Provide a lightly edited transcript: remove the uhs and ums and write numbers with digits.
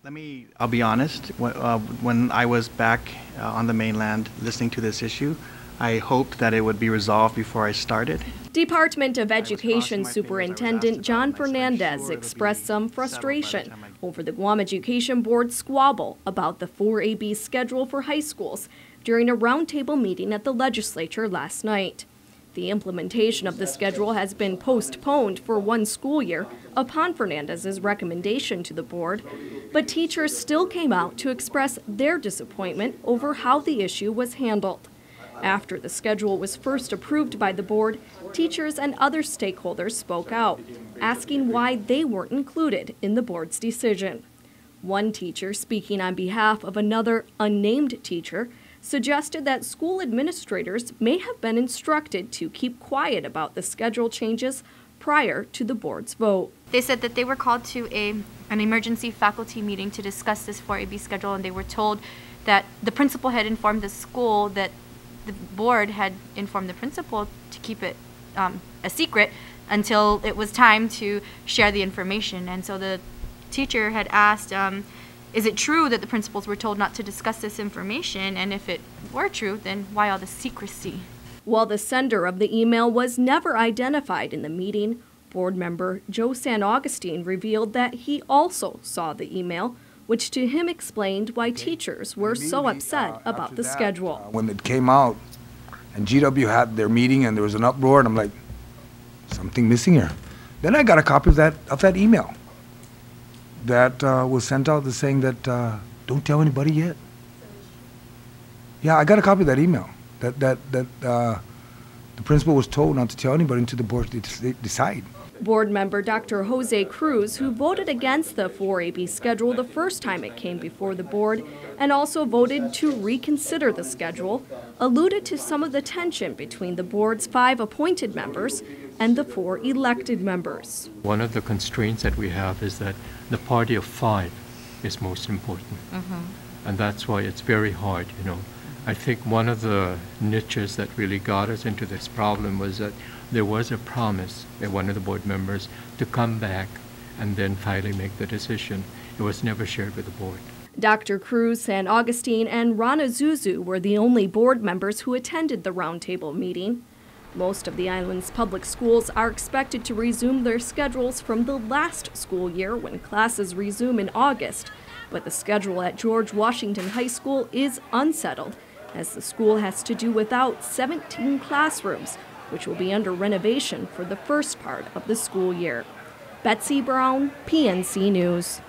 I'll be honest, when I was back on the mainland listening to this issue, I hoped that it would be resolved before I started. Department of Education Superintendent John Fernandez expressed some frustration over the Guam Education Board's squabble about the 4AB schedule for high schools during a roundtable meeting at the legislature last night. The implementation of the schedule has been postponed for one school year upon Fernandez's recommendation to the board, but teachers still came out to express their disappointment over how the issue was handled. After the schedule was first approved by the board, teachers and other stakeholders spoke out, asking why they weren't included in the board's decision. One teacher, speaking on behalf of another unnamed teacher, suggested that school administrators may have been instructed to keep quiet about the schedule changes prior to the board's vote. They said that they were called to an emergency faculty meeting to discuss this 4AB schedule, and they were told that the principal had informed the school that the board had informed the principal to keep it a secret until it was time to share the information. And so the teacher had asked, is it true that the principals were told not to discuss this information? And if it were true, then why all the secrecy? While the sender of the email was never identified in the meeting, board member Joe San Augustine revealed that he also saw the email, which to him explained why teachers were so upset about the schedule. When it came out and GW had their meeting and there was an uproar, and I'm like, something missing here. Then I got a copy of that email that was sent out saying that don't tell anybody yet. Yeah, I got a copy of that email that the principal was told not to tell anybody until the board decide. Board member Dr. Jose Cruz, who voted against the 4AB schedule the first time it came before the board and also voted to reconsider the schedule, alluded to some of the tension between the board's 5 appointed members and the 4 elected members. One of the constraints that we have is that the party of 5 is most important. And that's why it's very hard, you know. I think one of the niches that really got us into this problem was that there was a promise by one of the board members to come back and then finally make the decision. It was never shared with the board. Dr. Cruz, San Augustine, and Rana Zuzu were the only board members who attended the roundtable meeting. Most of the island's public schools are expected to resume their schedules from the last school year when classes resume in August, but the schedule at George Washington High School is unsettled, as the school has to do without 17 classrooms, which will be under renovation for the first part of the school year. Betsy Brown, PNC News.